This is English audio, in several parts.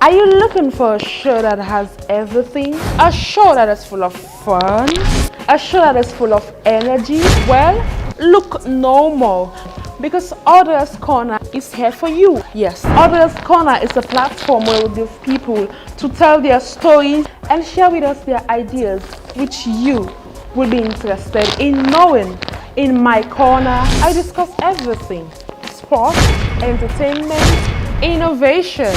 Are you looking for a show that has everything? A show that is full of fun? A show that is full of energy? Well, look no more, because AUDRA'S Corner is here for you. Yes, AUDRA'S Corner is a platform where we give people to tell their stories and share with us their ideas, which you will be interested in knowing. In my corner, I discuss everything: sport, entertainment, innovation,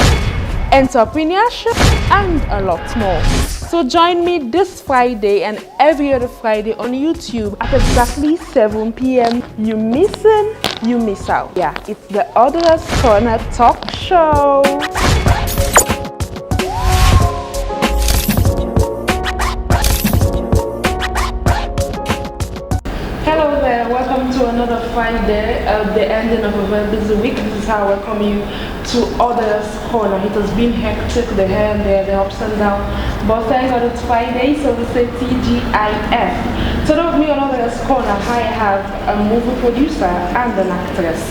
entrepreneurship, and a lot more. So join me this Friday and every other Friday on YouTube at exactly 7 p.m. You missing, you miss out. Yeah, it's the AUDRA'S Corner Talk Show. Hello there, welcome to another Friday, the ending of a very busy week. This is how I welcome you to AUDRA'S Corner. It has been hectic, the here and there, the ups and downs, but thank God it's Friday, so we say TGIF. Today with me on AUDRA'S Corner, I have a movie producer and an actress.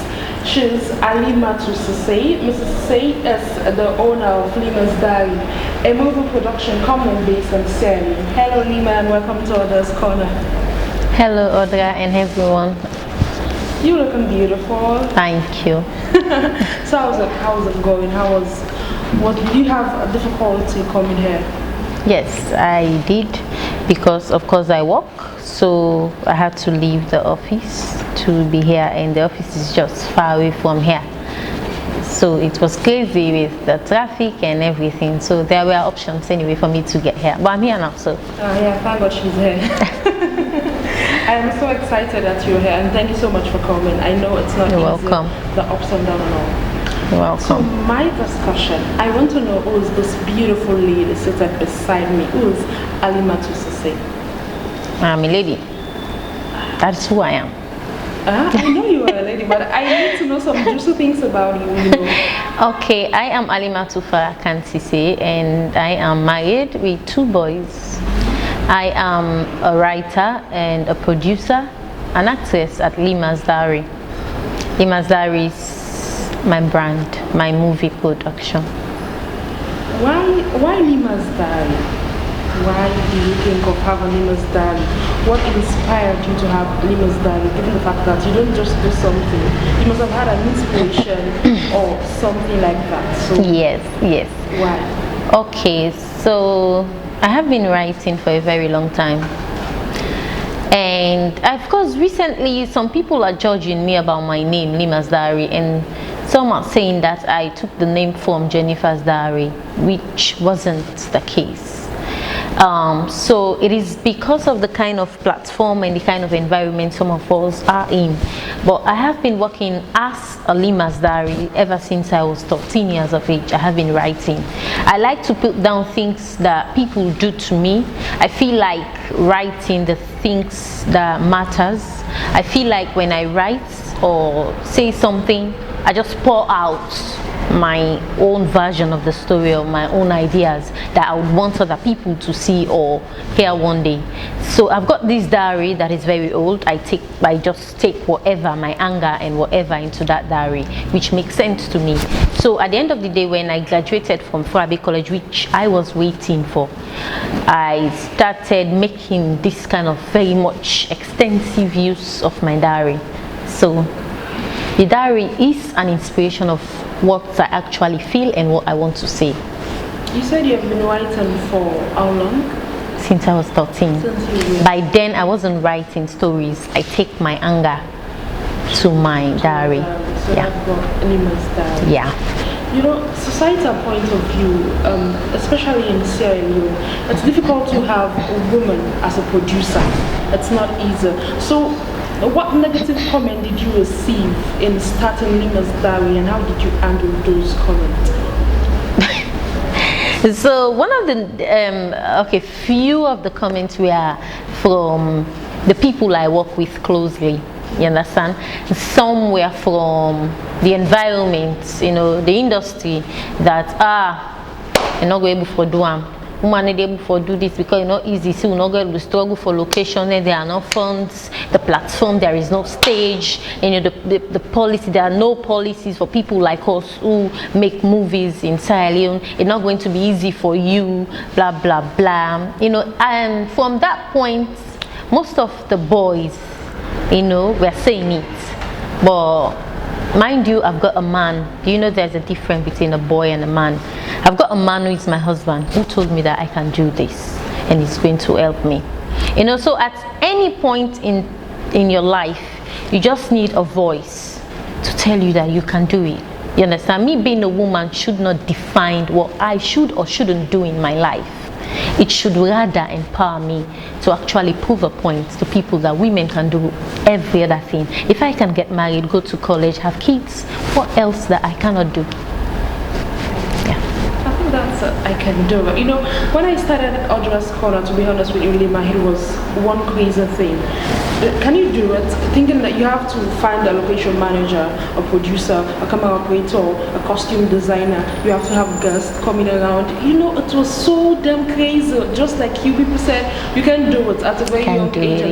She's Alima F Sesay. Mrs. Sesay is the owner of Lema's Diary, a movie production company based in Sierra. Hello Lema, and welcome to AUDRA'S Corner. Hello Audra and everyone. You looking beautiful. Thank you. So how's it going? What did you have a difficulty coming here? Yes, I did, because of course I work, so I had to leave the office to be here, and the office is just far away from here. So it was crazy with the traffic and everything, so there were options anyway for me to get here, but I'm here now. So yeah, thank God she's here. I am so excited that you're here, and thank you so much for coming. I know it's not You're easy, welcome. the ups and downs and all. You're welcome. So my discussion, I want to know who is this beautiful lady seated beside me. Who is Alima F Sesay? I'm a lady. That's who I am. I know you are a lady, but I need to know some juicy things about you. Okay, I am Alima F Sesay, and I am married with 2 boys. I am a writer and a producer, an actress at Lema's Diary. Lema's Diary is my brand, my movie production. Why Lema's Diary? Why do you think of having Lema's Diary? What inspired you to have Lema's Diary, given the fact that you don't just do something? You must have had an inspiration or something like that. So Yes. why? Okay, so I have been writing for a very long time, and of course recently some people are judging me about my name, Lema's Diary, and some are saying that I took the name from Jennifer's Diary, which wasn't the case. So it is because of the kind of platform and the kind of environment some of us are in. But I have been working as a Lema's Diary ever since I was 13 years of age. I have been writing. I like to put down things that people do to me. I feel like writing the things that matters. I feel like when I write or say something, I just pour out my own version of the story, or my own ideas that I would want other people to see or hear one day. So I've got this diary that is very old. I just take whatever, my anger and whatever, into that diary, which makes sense to me. So at the end of the day, when I graduated from FaraKhan College, which I was waiting for, I started making this kind of very much extensive use of my diary. So the diary is an inspiration of what I actually feel and what I want to say. You said you have been writing for how long? Since I was 13. By then I wasn't writing stories. I take my anger to my diary. So yeah. I've got Lema's Diary. Yeah. You know, societal point of view, especially in Sierra Leone, it's difficult to have a woman as a producer. It's not easy. So what negative comment did you receive in starting Lema's Diary, and how did you handle those comments? So one of the few of the comments were from the people I work with closely. You understand? Some were from the environment, you know, the industry, that you're not going to do them. woman is able to do this because it's not easy. So we're not going to struggle for location, and there are no funds, the platform, there is no stage, and the policy, there are no policies for people like us who make movies in Sierra Leone. It's not going to be easy for you, blah blah blah. And from that point, most of the boys, were saying it. But mind you, I've got a man. Do you know there's a difference between a boy and a man? I've got a man who is my husband, who told me that I can do this and he's going to help me. So at any point in your life, you just need a voice to tell you that you can do it. You understand? Me being a woman should not define what I should or shouldn't do in my life. It should rather empower me to actually prove a point to people that women can do every other thing. If I can get married, go to college, have kids, what else that I cannot do? I think that's I can do. When I started AUDRA'S Corner, to be honest with you, Lema, it was one crazy thing. Can you do it? Thinking that you have to find a location manager, a producer, a camera operator, a costume designer. You have to have guests coming around. It was so damn crazy. Just like you people said, you can do it at a very young age.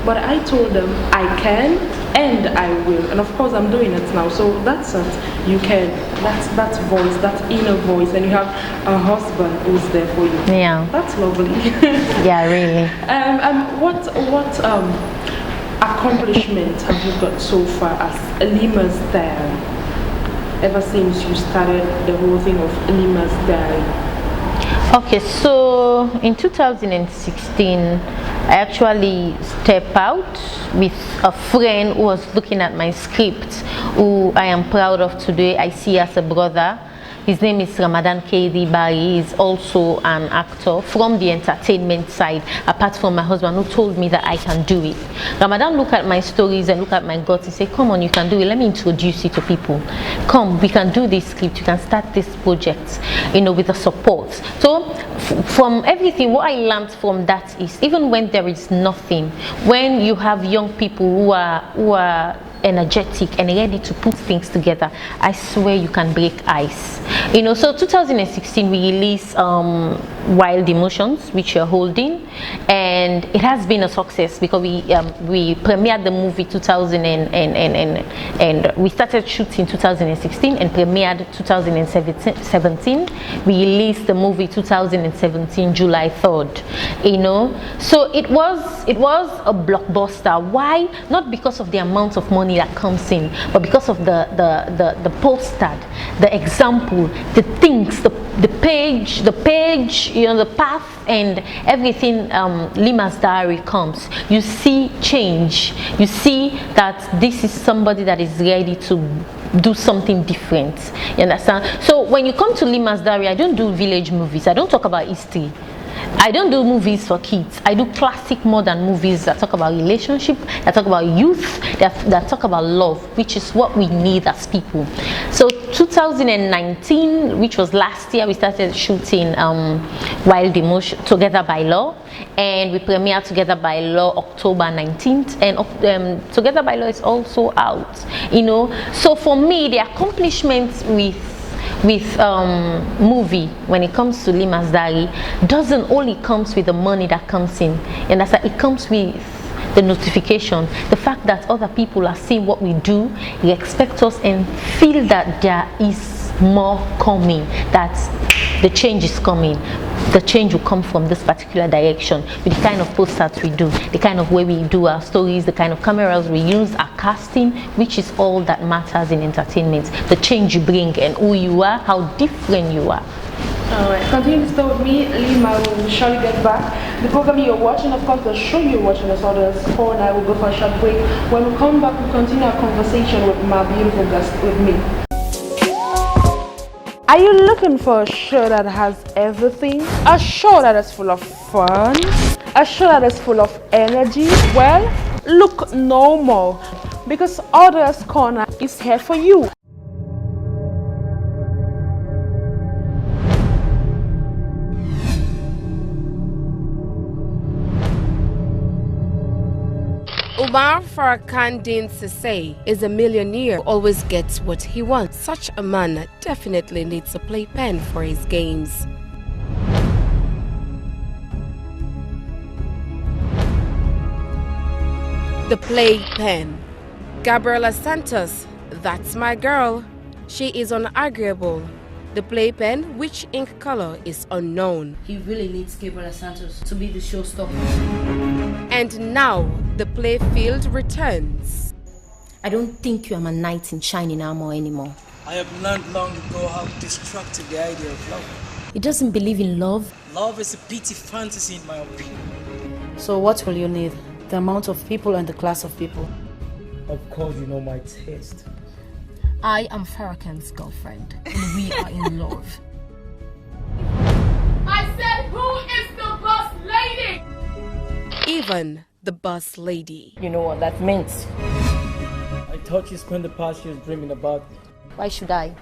But I told them I can and I will. And of course I'm doing it now. So that's it. You can. That's that voice, that inner voice. And you have a husband who's there for you. Yeah. That's lovely. Yeah, really. What accomplishment have you got so far as Alima's Diary? Ever since you started the whole thing of Alima's Diary? Okay, so in 2016, I actually stepped out with a friend who was looking at my script, who I am proud of today. I see as a brother. His name is Ramadan KD Bari. He is also an actor from the entertainment side, apart from my husband who told me that I can do it. Ramadan looked at my stories and looked at my guts. He said, come on, you can do it. Let me introduce you to people. Come, we can do this script. You can start this project, with the support. So from everything, what I learned from that is, even when there is nothing, when you have young people who are energetic and ready to put things together, I swear you can break ice. So 2016 we released Wild Emotions, which you're holding, and it has been a success because we premiered the movie 2000 and we started shooting 2016 and premiered 2017. We released the movie 2017 July 3rd. So it was a blockbuster. Why? Not because of the amount of money that comes in, but because of the poster, the example, the things, the page, the path, and everything. Lima's Diary comes. You see change. You see that this is somebody that is ready to do something different. You understand? So when you come to Lima's Diary, I don't do village movies. I don't talk about history. I don't do movies for kids. I do classic modern movies that talk about relationship, that talk about youth, that talk about love, which is what we need as people. So 2019, which was last year, we started shooting Wild Emotion, Together by Law, and we premiered Together by Law October 19th, and Together by Law is also out. So for me, the accomplishments with movie, when it comes to Lima's Diary, doesn't only comes with the money that comes in, and that's it comes with the notification, the fact that other people are seeing what we do, they expect us and feel that there is more coming, that the change is coming. The change will come from this particular direction, with the kind of posters we do, the kind of way we do our stories, the kind of cameras we use, our casting, which is all that matters in entertainment. The change you bring and who you are, how different you are. Alright, continue to stay with me. Lema will surely get back. The program you're watching, of course, the show you're watching is AUDRA'S Corner. I will go for a short break. When we come back, we'll continue our conversation with my beautiful guest with me. Are you looking for a show that has everything? A show that is full of fun? A show that is full of energy? Well, look no more, because AUDRA'S Corner is here for you. FaraKhan Sesay is a millionaire who always gets what he wants. Such a man definitely needs a playpen for his games. The playpen. Gabriela Santos, that's my girl. She is unarguable. The playpen, which ink color is unknown. He really needs Gabriela Santos to be the showstopper. And now, the playfield returns. I don't think you are my knight in shining armor anymore. I have learned long ago how destructive the idea of love. He doesn't believe in love. Love is a petty fantasy in my opinion. So what will you need? The amount of people and the class of people? Of course you know my taste. I am FaraKhan's girlfriend, and we are in love. I said, who is the boss lady? Even the boss lady. You know what that means. I thought you spent the past years dreaming about me. Why should I?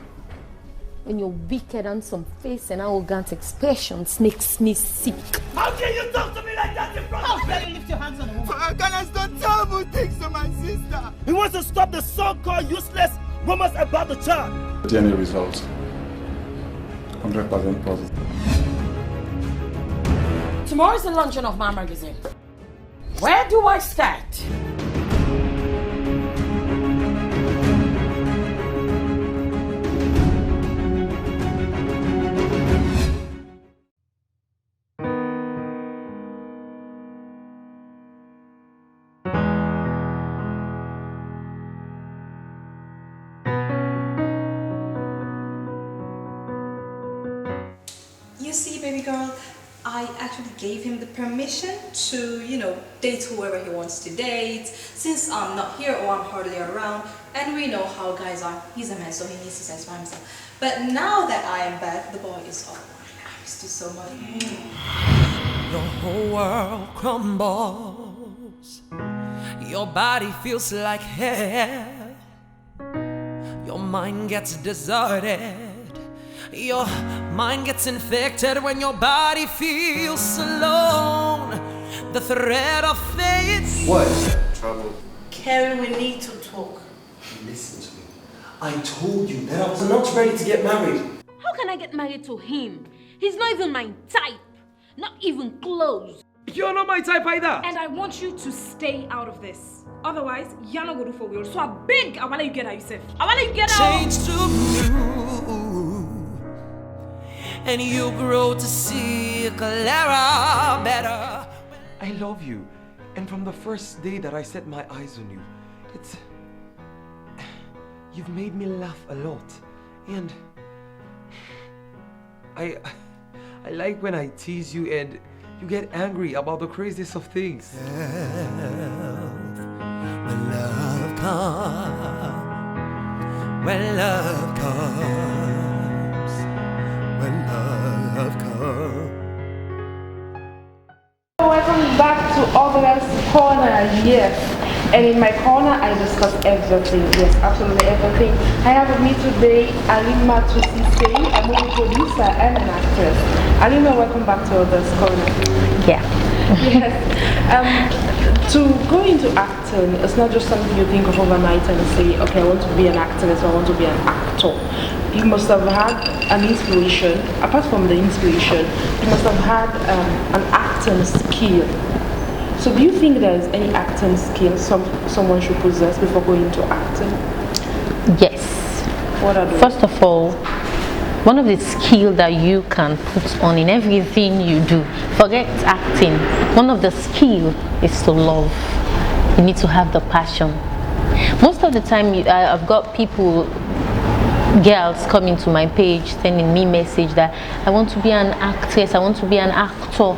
When your wicked, handsome face and arrogant expressions makes me sick. How can you talk to me like that in front of me? How dare you lift your hands on a woman? FaraKhan has done terrible things to my sister. He wants to stop the so-called useless rumors about the child. DNA results 100% positive. Tomorrow is the launching of my magazine. Where do I start? You see, baby girl, I actually gave him the permission to, date whoever he wants to date. Since I'm not here or I'm hardly around, and we know how guys are. He's a man, so he needs to satisfy himself. But now that I am back, the boy is all mine. I missed you so much. Your whole world crumbles. Your body feels like hell. Your mind gets deserted. Your mind gets infected when your body feels alone. The threat of fate. What? Trouble. Karen, we need to talk. Listen to me. I told you that I was not ready to get married. How can I get married to him? He's not even my type. Not even close. You're not my type either. And I want you to stay out of this. Otherwise, you're not going to do for real. So I beg, I want you get out, Yusuf. I want you get out. Change to blue, and you grow to see clearer, better. I love you. And from the first day that I set my eyes on you, you've made me laugh a lot. And I like when I tease you and you get angry about the craziest of things. When love comes, when love comes, when love comes. Welcome back to AUDRA'S Corner. Yes, and in my corner I discuss everything. Yes, absolutely everything. I have with me today Alima F Sesay, a movie producer and an actress. Alima, welcome back to AUDRA'S Corner. Yeah. Yes. To go into acting, it's not just something you think of overnight and say, okay, I want to be an actress or I want to be an actor. You must have had an inspiration. Apart from the inspiration, you must have had an acting skill. So do you think there is any acting skill someone should possess before going into acting? Yes. What are those? First of all, one of the skills that you can put on in everything you do, forget acting, one of the skills is to love. You need to have the passion. Most of the time, I've got people, girls coming to my page, sending me message that I want to be an actress, I want to be an actor,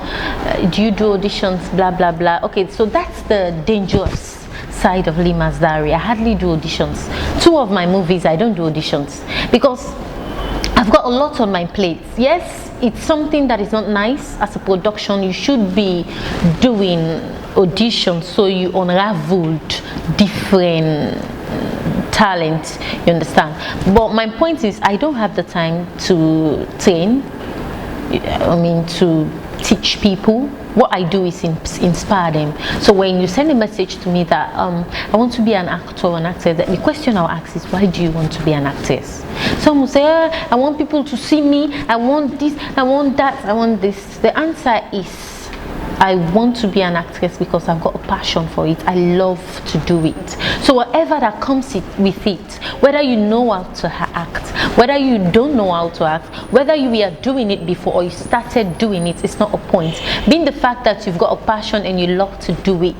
do you do auditions, blah, blah, blah. Okay, so that's the dangerous side of Lema's diary. I hardly do auditions. 2 of my movies, I don't do auditions because I've got a lot on my plate. Yes, it's something that is not nice as a production. You should be doing auditions so you unraveled different talent, you understand? But my point is, I don't have the time to train, to teach people. What I do is inspire them. So when you send a message to me that I want to be an actor or an actress, the question I'll ask is, why do you want to be an actress? Some will say, I want people to see me, I want this, I want that, I want this. The answer is, I want to be an actress because I've got a passion for it. I love to do it. So whatever that comes with it, whether you know how to act, whether you don't know how to act, whether you were doing it before or you started doing it, it's not a point. Being the fact that you've got a passion and you love to do it,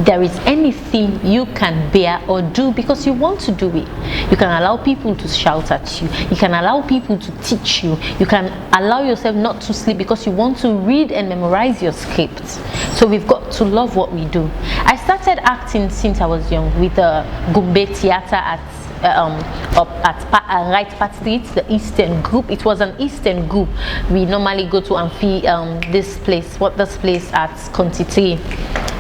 there is anything you can bear or do because you want to do it. You can allow people to shout at you. You can allow people to teach you. You can allow yourself not to sleep because you want to read and memorize your script. So we've got to love what we do. I started acting since I was young with the Gumbe Theatre at Right Part Street, the Eastern Group. It was an Eastern group. We normally go to this place at Contitri.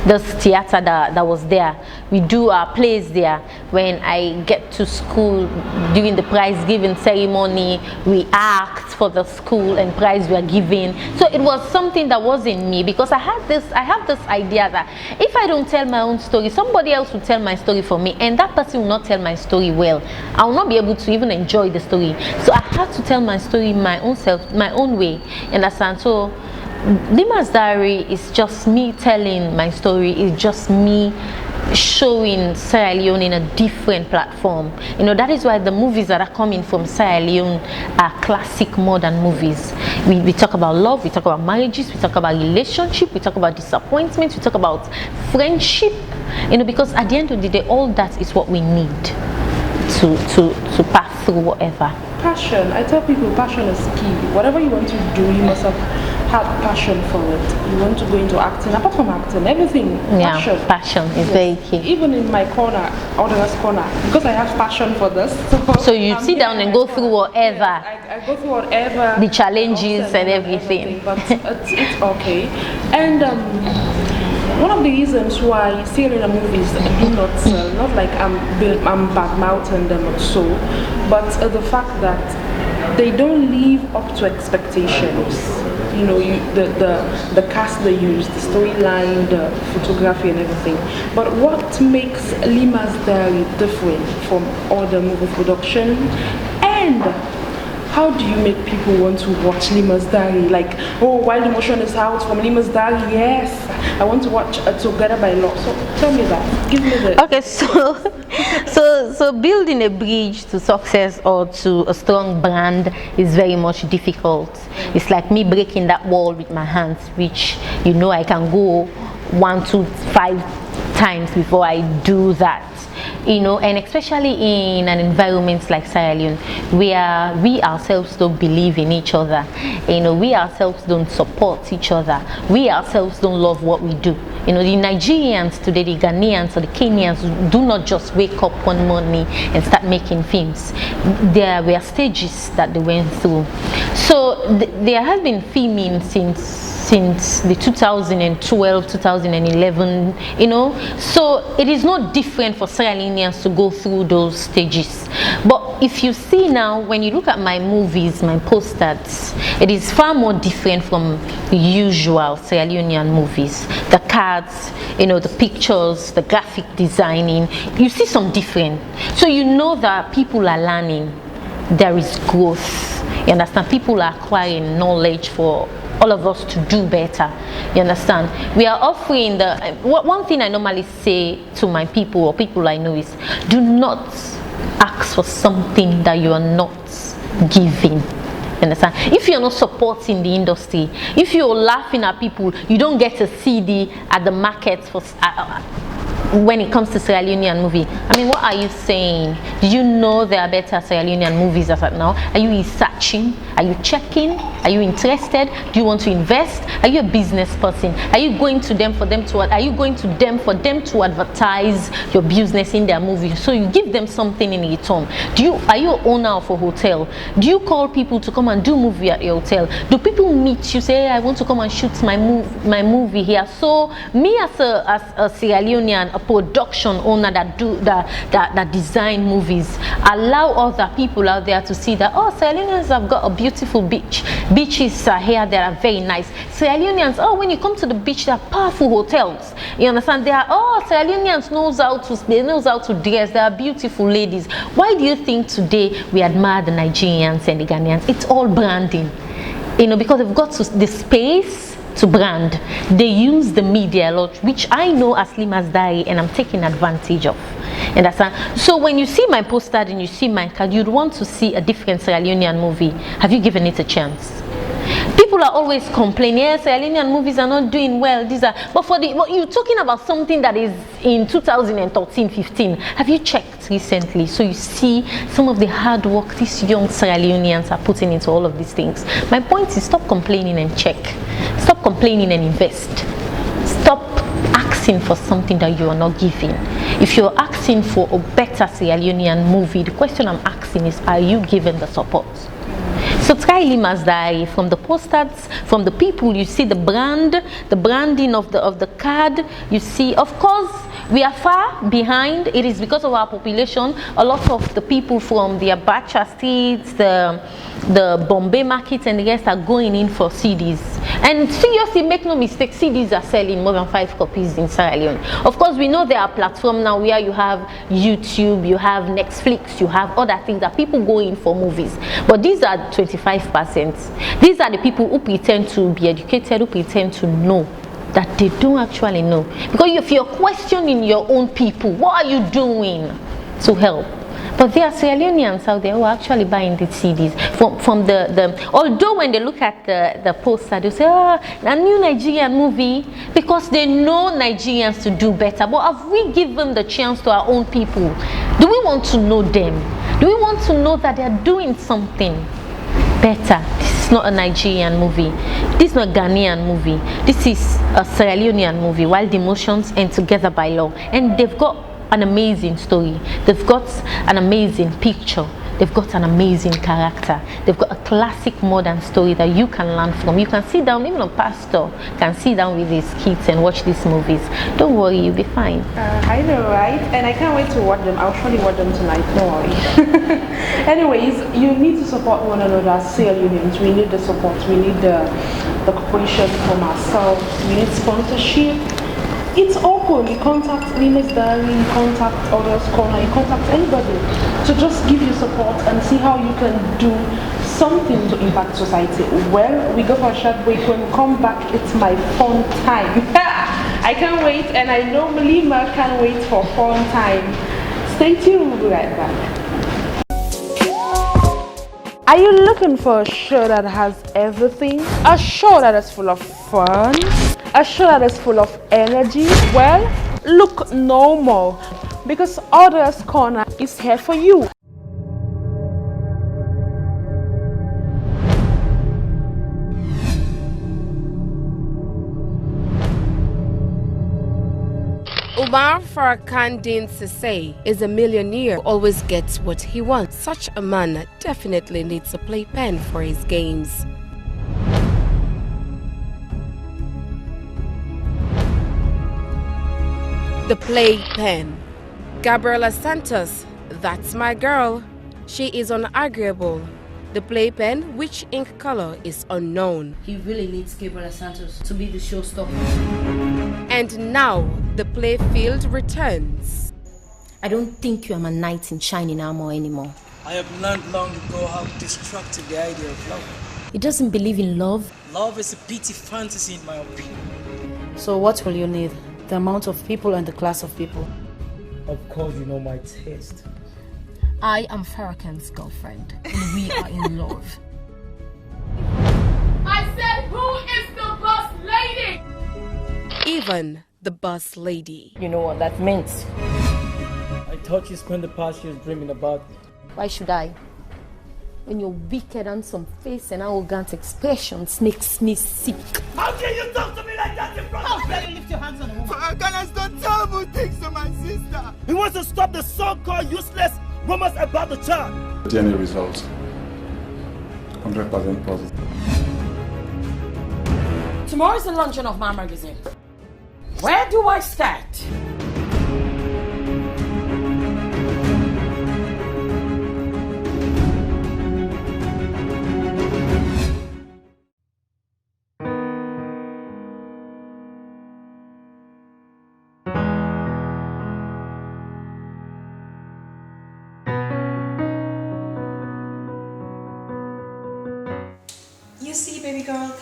This theater that was there. We do our plays there. When I get to school during the prize giving ceremony, we act for the school and prize we are giving. So it was something that was in me because I have this idea that if I don't tell my own story, somebody else will tell my story for me, and that person will not tell my story well. I will not be able to even enjoy the story. So I had to tell my story my own self, my own way. Understand? So Lema's Diary is just me telling my story, it's just me showing Sierra Leone in a different platform. You know, that is why the movies that are coming from Sierra Leone are classic modern movies. We talk about love, we talk about marriages, we talk about relationship, we talk about disappointment, we talk about friendship, you know, because at the end of the day, all that is what we need to pass through whatever. Passion. I tell people passion is key. Whatever you want to do, you must have had passion for it. You want to go into acting, apart from acting, everything. Yeah, passion is very key. Even in my corner, AUDRA'S corner, because I have passion for this. So you sit down and go through whatever. Yes, I go through whatever. The challenges and everything. But it's okay. And one of the reasons why Sierra Leone movies do not sell, not like I'm bad mouthing them or so, but the fact that they don't live up to expectations. You know, the cast they use, the storyline, the photography and everything. But what makes Lema's Diary different from other movie production? And how do you make people want to watch Lema's Diary? Like, oh, Wild Emotion is out from Lema's Diary, yes, I want to watch Together by Law. So tell me that. Give me the... Okay, so building a bridge to success or to a strong brand is very much difficult. It's like me breaking that wall with my hands, which, you know, I can go 1, 2, 5 times before I do that. You know, and especially in an environment like Sierra Leone, where we ourselves don't believe in each other, you know, we ourselves don't support each other, we ourselves don't love what we do. You know, the Nigerians today, the Ghanaians or the Kenyans do not just wake up one morning and start making films. There were stages that they went through. So there has been filming since the 2012, 2011, you know, so it is not different for Sierra Leoneans to go through those stages. But if you see now, when you look at my movies, my posters, it is far more different from the usual Sierra Leonean movies. The cards, you know, the pictures, the graphic designing, you see some different. So you know that people are learning, there is growth, you understand, people are acquiring knowledge for all of us to do better, you understand. We are offering one thing I normally say to my people or people I know is, do not ask for something that you are not giving. Understand? If you're not supporting the industry, if you're laughing at people, you don't get a CD at the market for when it comes to Sierra Leonean movie. I mean, what are you saying? Do you know there are better Sierra Leonean movies as of now? Are you researching? Are you checking? Are you interested? Do you want to invest? Are you a business person? Are you going to them for them to advertise your business in their movie? So you give them something in return. Are you an owner of a hotel? Do you call people to come and do movie at your hotel? Do people meet you, say, hey, I want to come and shoot my movie here? So me as a Sierra Leonean, a production owner that design movies, allow other people out there to see that, oh, Sierra Leoneans have got a beautiful beach. Beaches are here that are very nice. Sierra Leoneans, oh, when you come to the beach, there are powerful hotels. You understand? Sierra Leoneans knows how to dress. They are beautiful ladies. Why do you think today we admire the Nigerians and the Ghanaians? It's all branding. You know, because they've got the space, to brand. They use the media a lot, which I know as Lima's Diary, and I'm taking advantage of. Understand? So when you see my poster and you see my card, you'd want to see a different Sierra Leonean movie. Have you given it a chance? People are always complaining, yes, Sierra Leonean movies are not doing well. But for you're talking about something that is in 2013-15. Have you checked recently? So you see some of the hard work these young Sierra Leoneans are putting into all of these things. My point is, stop complaining and check. Stop complaining and invest. Stop asking for something that you are not giving. If you're asking for a better Sierra Leonean movie, the question I'm asking is, are you giving the support? So try Lima's Diary. From the posters, from the people, you see the branding of the card. You see, of course, we are far behind. It is because of our population. A lot of the people from the Abacha states, the Bombay market and the rest are going in for CDs. And seriously, make no mistake, CDs are selling more than 5 copies in Sierra Leone. Of course, we know there are platforms now where you have YouTube, you have Netflix, you have other things that people go in for movies. But these are 25%. These are the people who pretend to be educated, who pretend to know that they don't actually know. Because if you're questioning your own people, what are you doing to help? But there are Sierra Leoneans out there who are actually buying the CDs from the although when they look at the poster, they say, oh, a new Nigerian movie, because they know Nigerians to do better. But have we given the chance to our own people? Do we want to know them? Do we want to know that they're doing something better? This is not a Nigerian movie. This is not a Ghanaian movie. This is a Sierra Leonean movie, Wild Emotions and Together by Law. And they've got an amazing story. They've got an amazing picture. They've got an amazing character. They've got a classic modern story that you can learn from. You can sit down, even a pastor can sit down with his kids and watch these movies. Don't worry, you'll be fine. I know, right? And I can't wait to watch them. I'll surely watch them tonight, don't worry. Anyways, you need to support one another as Sierra Leoneans. We need the support. We need the cooperation from ourselves. We need sponsorship. It's open. You contact Lima's Diary, you contact AUDRA'S Corner, you contact anybody to just give you support and see how you can do something to impact society. Well, we go for a short break. When we come back, it's my fun time. I can't wait, and I know Lema can't wait for fun time. Stay tuned, we'll be right back. Are you looking for a show that has everything? A show that is full of fun? A show that is full of energy? Well, look no more, because AUDRA'S Corner is here for you. FaraKhan Sesay is a millionaire who always gets what he wants. Such a man definitely needs a playpen for his games. The playpen. Gabriela Santos, that's my girl. She is unarguable. The playpen, which ink color is unknown. He really needs Gabriela Santos to be the showstopper. And now, the playfield returns. I don't think you are my knight in shining armor anymore. I have learned long ago how destructive the idea of love. He doesn't believe in love. Love is a petty fantasy in my opinion. So what will you need? The amount of people and the class of people? Of course you know my taste. I am FaraKhan's girlfriend, and we are in love. I said, who is the boss lady? Even the boss lady. You know what that means. I thought you spent the past years dreaming about me. Why should I? When your wicked handsome face and arrogant expressions makes me sick. How can you talk to me like that in front of me? How dare you lift your hands on a woman? FaraKhan has done terrible things to my sister. He wants to stop the so-called useless rumors about the child. DNA results 100% positive. Tomorrow is the launching of my magazine. Where do I start? You see, baby girl,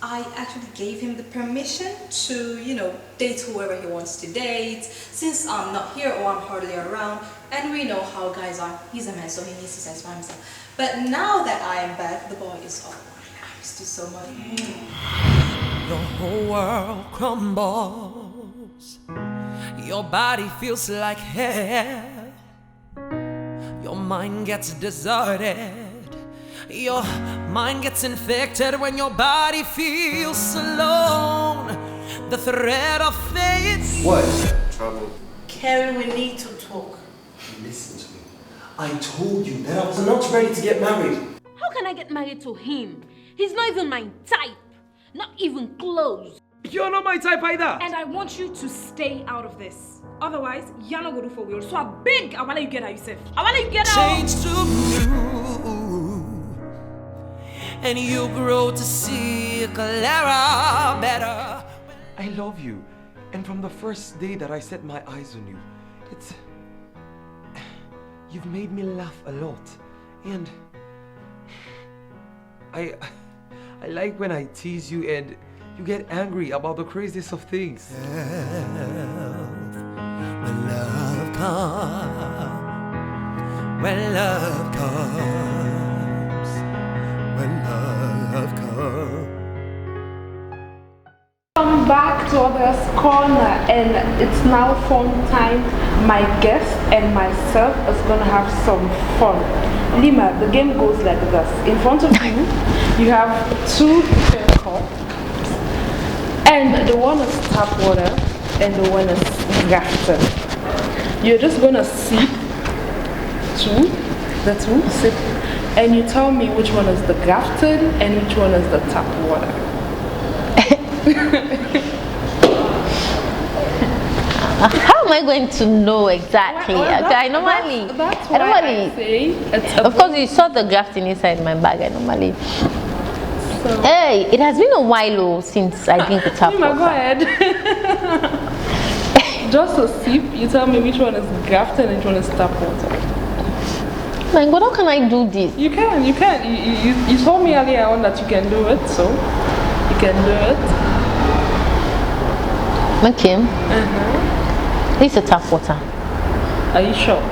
I actually gave him the permission to, date whoever he wants to date. Since I'm not here or I'm hardly around, and we know how guys are, he's a man, so he needs to satisfy himself. But now that I am back, the boy is all I miss you so much. Your whole world crumbles. Your body feels like hell. Your mind gets deserted. Your mind gets infected when your body feels alone. The threat of fate. What? Trouble. Karen, we need to talk. Listen to me. I told you that I was not ready to get married. How can I get married to him? He's not even my type. Not even close. You're not my type either. And I want you to stay out of this. Otherwise, you're not going to for So I beg, I want you get out yourself. I want you get out. Change to you, and you grow to see clearer, better. I love you, and from the first day that I set my eyes on you, you've made me laugh a lot, and I like when I tease you and you get angry about the craziest of things. When love comes, when love comes, when love comes. Welcome back to AUDRA'S Corner, and it's now fun time. My guest and myself is gonna have some fun. Lema, the game goes like this. In front of you, you have two different cups, and the one is tap water and the one is grafted. You're just gonna sip the two sip, and you tell me which one is the grafted and which one is the tap water. How am I going to know exactly? I normally, of course, you saw the grafting inside my bag. I normally. So. Hey, it has been a while since I drink the tap water. Go ahead. Just a sip. You tell me which one is grafted and which one is tap water. My God, how can I do this? You can. You told me earlier on that you can do it, so you can do it. Okay. This is a tap water. Are you sure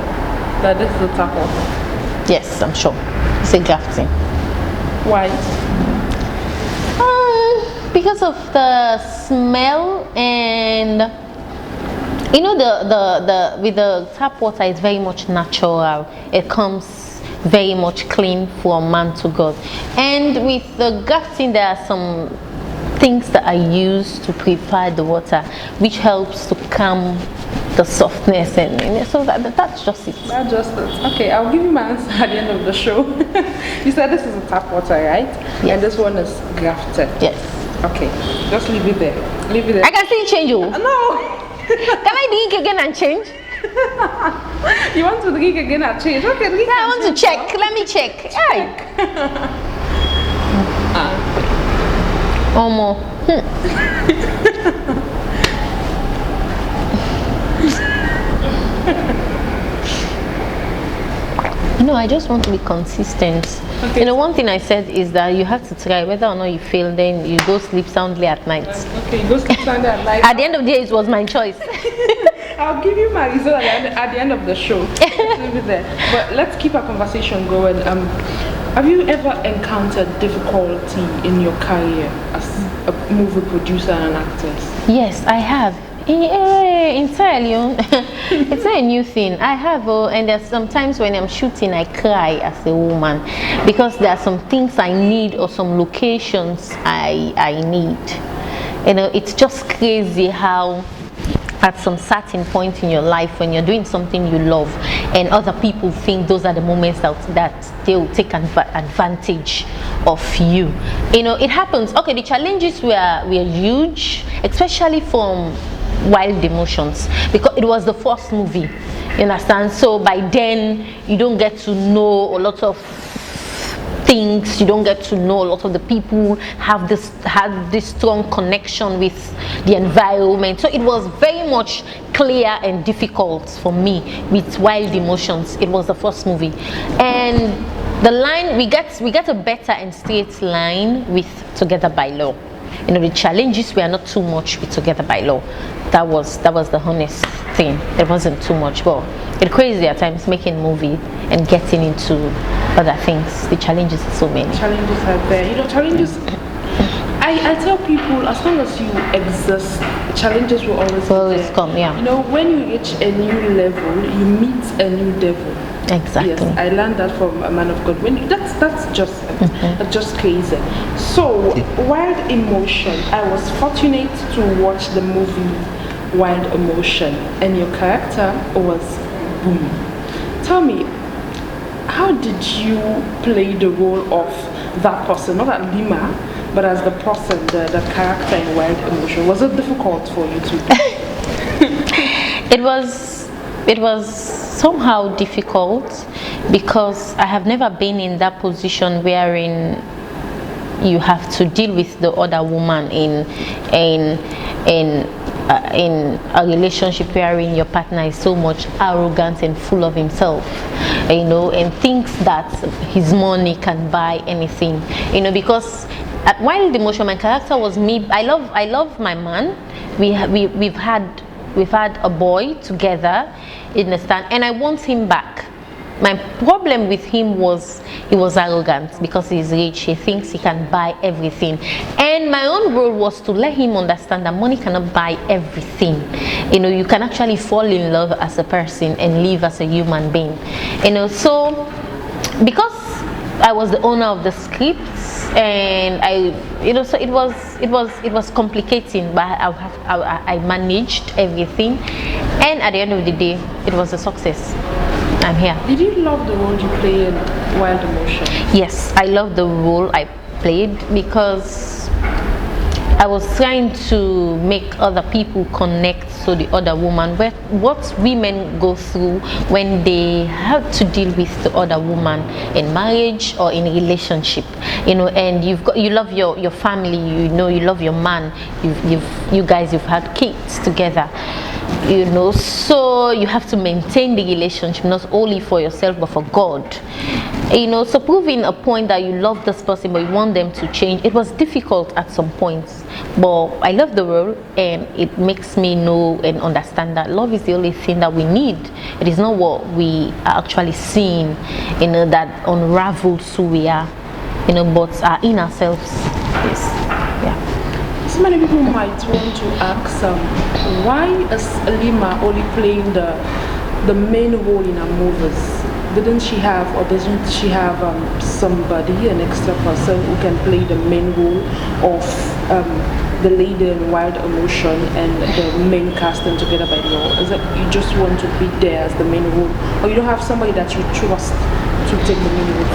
that this is a tap water? Yes, I'm sure. It's a grafting. Why? Because of the smell, and you know, the with the tap water, it's very much natural. It comes very much clean from man to God. And with the grafting, there are some things that are used to prepare the water, which helps to calm the softness, and so that's just it. That's just it. Okay, I'll give you my answer at the end of the show. You said this is a tap water, right? Yes. And this one is grafted. Yes. Okay, just leave it there. Leave it there. I can still change you. No. Can I drink again and change? You want to drink again and change? Okay, drink. I want to check. Let me check. Hey. More. No, I just want to be consistent. Okay. You know, one thing I said is that you have to try. Whether or not you fail, then you go sleep soundly at night. Okay, you go sleep soundly at night. At the end of the day, it was my choice. I'll give you my result at the end of the show. Let's leave it there. But let's keep our conversation going. Have you ever encountered difficulty in your career as a movie producer and an actress? Yes, I have. Entirely. It's not a new thing. I have, and there's sometimes when I'm shooting, I cry as a woman because there are some things I need or some locations I need. You know, it's just crazy how at some certain point in your life when you're doing something you love and other people think those are the moments that they'll take advantage of you. You know, it happens. Okay, the challenges were huge, especially from Wild Emotions, because it was the first movie, you understand? So by then you don't get to know a lot of things, you don't get to know a lot of the people, have this strong connection with the environment. So it was very much clear and difficult for me with Wild Emotions. It was the first movie, and the line we get a better and straight line with Together by Law. You know, the challenges were not too much with Together by Law. That was the honest thing. It wasn't too much, but it's crazy at times making a movie and getting into other things. The challenges are so many. Challenges are there. You know, challenges. I tell people, as long as you exist, challenges will always come. Yeah. You know, when you reach a new level, you meet a new devil. Exactly. Yes, I learned that from a man of God. That's just crazy. So, Wild Emotion. I was fortunate to watch the movie Wild Emotion, and your character was Boom. Tell me, how did you play the role of that person, not as Lema, but as the person, the character in Wild Emotion? Was it difficult for you to do? It was somehow difficult because I have never been in that position wherein you have to deal with the other woman in a relationship wherein your partner is so much arrogant and full of himself, you know, and thinks that his money can buy anything, you know, because at Wild Emotion, my character was me. I love my man. We've had a boy together, you understand, and I want him back. My problem with him was he was arrogant because he's rich. He thinks he can buy everything, and my own role was to let him understand that money cannot buy everything. You know, you can actually fall in love as a person and live as a human being. You know, so because I was the owner of the scripts, and so it was complicating, but I managed everything, and at the end of the day, it was a success. I'm here. Did you love the role you played in Wild Emotion? Yes, I love the role I played because I was trying to make other people connect to the other woman, what women go through when they have to deal with the other woman in marriage or in a relationship, you know, and you love your family, you know, you love your man, you guys have had kids together, you know, so you have to maintain the relationship not only for yourself but for God, you know. So proving a point that you love this person but you want them to change, it was difficult at some points, but I love the role, and it makes me know and understand that love is the only thing that we need. It is not what we are actually seeing, you know, that unravels who we are, you know, but our inner selves. Yes. Yeah. So many people might want to ask, why is Alima only playing the main role in her movies? Didn't she have, or doesn't she have somebody, an extra person who can play the main role of the lady in Wild Emotion and the main casting Together by Law? Is it you just want to be there as the main role, or you don't have somebody that you trust to take the main role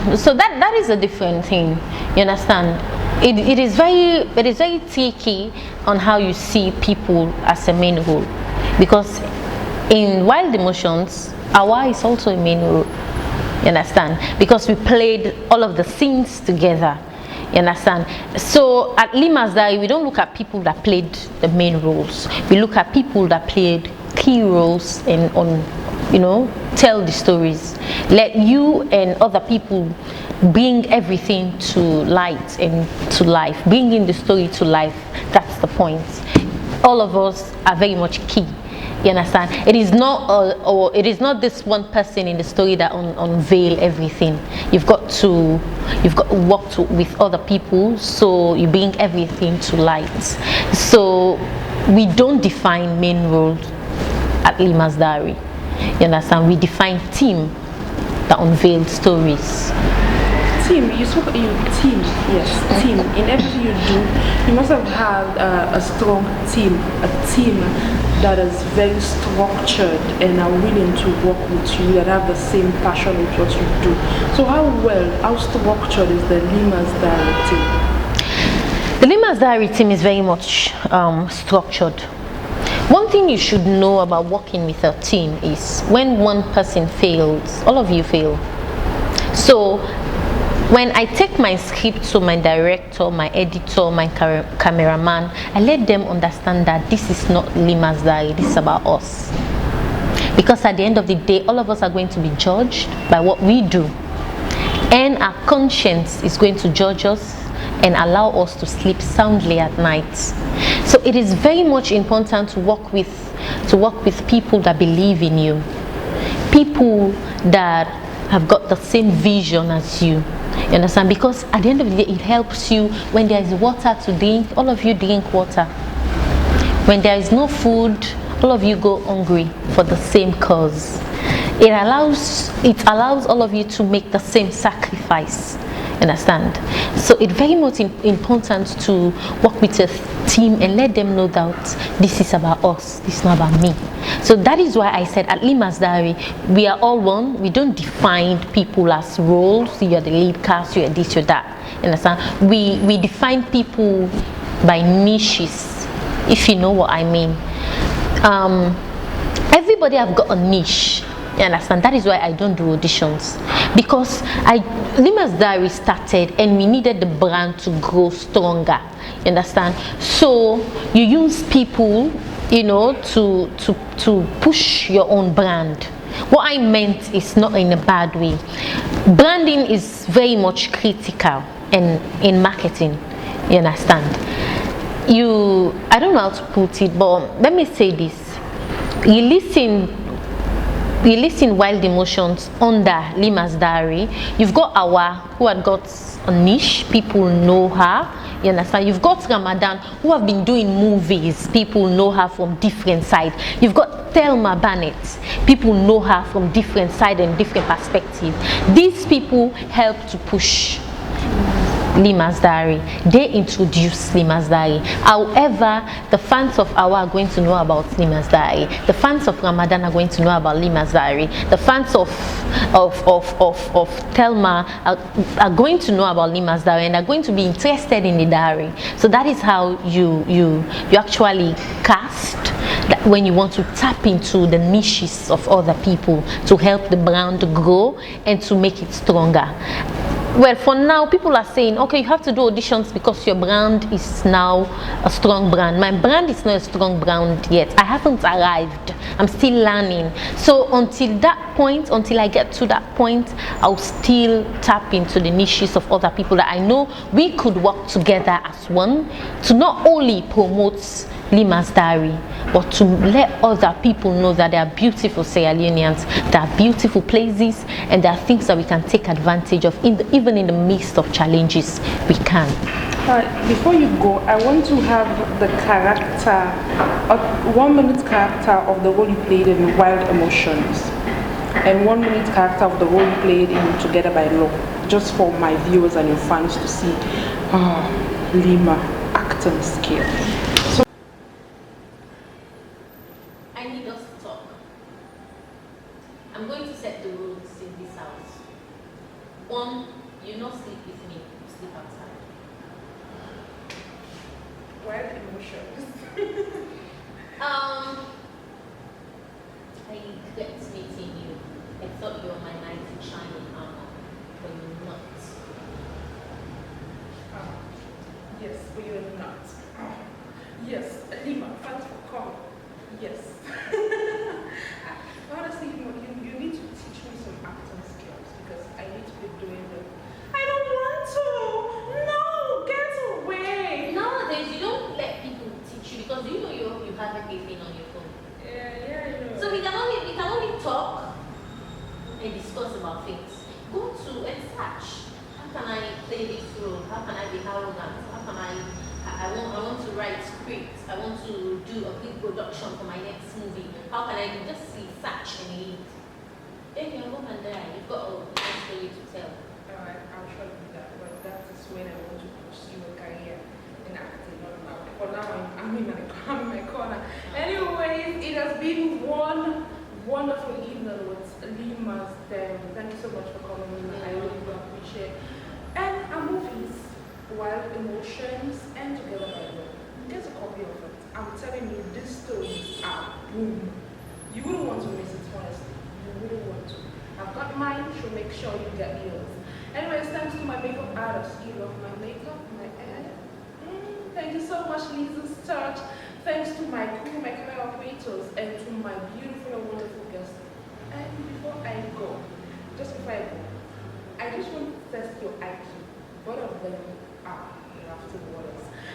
for? So that is a different thing. You understand? It is very tricky on how you see people as a main role, because in Wild Emotions, Awa is also a main role. You understand? Because we played all of the scenes together. You understand? So at Lima's Diary, we don't look at people that played the main roles. We look at people that played key roles and tell the stories. Let you and other people bring everything to light and to life, bringing the story to life. That's the point. All of us are very much key. You understand? It is not this one person in the story that unveil everything. You've got to work with other people, so you bring everything to light. So we don't define main roles at Lima's Diary. You understand? We define team that unveil stories. Team, you spoke about your team. Yes, team. In everything you do, you must have had a strong team, a team that is very structured and are willing to work with you, that have the same passion with what you do. So how structured is the Lima's Diary team? The Lima's Diary team is very much structured. One thing you should know about working with a team is when one person fails, all of you fail. So when I take my script to my director, my editor, my cameraman, I let them understand that this is not Lima's Diary, this is about us. Because at the end of the day, all of us are going to be judged by what we do. And our conscience is going to judge us, and allow us to sleep soundly at night. So it is very much important to work with people that believe in you, people that have got the same vision as you. You understand? Because at the end of the day, it helps you when there is water to drink. All of you drink water. When there is no food, all of you go hungry for the same cause. It allows all of you to make the same sacrifice. Understand? So it's very much important to work with a team and let them know that this is about us, this is not about me. So that is why I said at Lima's Diary, we are all one. We don't define people as roles. You're the lead cast, you're this, you're that. Understand? We define people by niches, if you know what I mean. Everybody have got a niche. You understand? That is why I don't do auditions, because Lima's Diary started and we needed the brand to grow stronger. You understand? So you use people, you know, to push your own brand. What I meant is not in a bad way. Branding is very much critical in marketing. You understand? I don't know how to put it, but let me say this. Releasing Wild Emotions under Lima's Diary. You've got Awa, who had got a niche, people know her. You understand? You've got Ramadan, who have been doing movies, people know her from different sides. You've got Thelma Bannett, people know her from different sides and different perspectives. These people help to push Lima's Diary. They introduce Lima's Diary. However, the fans of Awa are going to know about Lima's Diary. The fans of Ramadan are going to know about Lima's Diary. The fans of Thelma are going to know about Lima's Diary and are going to be interested in the diary. So that is how you actually cast that when you want to tap into the niches of other people to help the brand grow and to make it stronger. Well, for now, people are saying, okay, you have to do auditions because your brand is now a strong brand. My brand is not a strong brand yet. I haven't arrived. I'm still learning. So until I get to that point, I'll still tap into the niches of other people that I know we could work together as one to not only promote Lima's Diary, but to let other people know that there are beautiful Sierra Leoneans, there are beautiful places, and there are things that we can take advantage of, even in the midst of challenges, we can. Before you go, I want to have the character, a 1 minute character of the role you played in Wild Emotions, and 1 minute character of the role you played in Together by Law, just for my viewers and your fans to see Lema acting skill. I need us to talk. I'm going to set the rules in this house. 1, you not sleep with me, you sleep outside. Wild Emotions. I regret meeting you. I thought you were my knight in shining armor, but you're not. Yes, but you're not. Yes, Lema, thanks for coming. Yes. Honestly, you need to teach me some acting skills because I need to be doing them. I don't want to. No, get away. Nowadays, you don't let people teach you because you know you have everything on your phone. Yeah, I know. So we can only talk and discuss about things. Go to and search. How can I play this role? How can I be arrogant? How can I want to write scripts. I want to do a big production for my next movie. How can I do? Just see, search and read. Then you're home and there. You've got a nice story to tell. Alright, I'll try to do that. But that is when I want to pursue a career in acting, not now. For now, I'm in my corner. Anyways, it has been one wonderful evening with Lima's Diary. Thank you so much for coming in. I really do appreciate it. And our movies, Wild Emotions and Together by Law. Get a copy of it. I'm telling you, these stories are boom. You wouldn't want to miss it, honestly. You wouldn't want to. I've got mine, so make sure you get yours. Anyways, thanks to my makeup artist. You love my makeup, my hair. Thank you so much, Lisa's Touch. Thanks to my crew, my camera operators, and to my beautiful and wonderful guests. And before I go, I just want to test your IQ. Both of them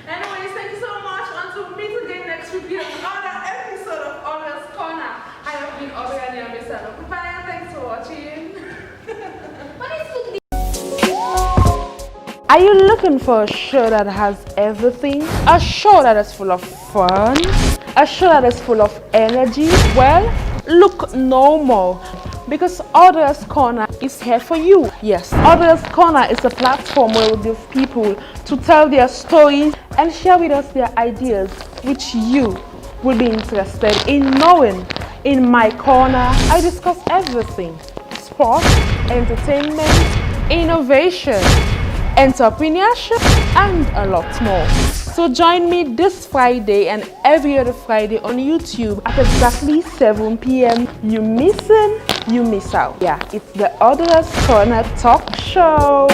Anyways, thank you so much. Until we meet again next week with another episode of AUDRA'S Corner. I have been Audrey and Miss Goodbye and thanks for watching. Are you looking for a show that has everything? A show that is full of fun? A show that is full of energy? Well, look no more. Because AUDRA'S Corner is here for you. Yes, AUDRA'S Corner is a platform where we give people to tell their stories and share with us their ideas, which you will be interested in knowing. In my corner, I discuss everything: sports, entertainment, innovation, entrepreneurship, and a lot more. So join me this Friday and every other Friday on YouTube at exactly 7 p.m. You missing, you miss out. Yeah, it's the AUDRA'S Corner Talk Show.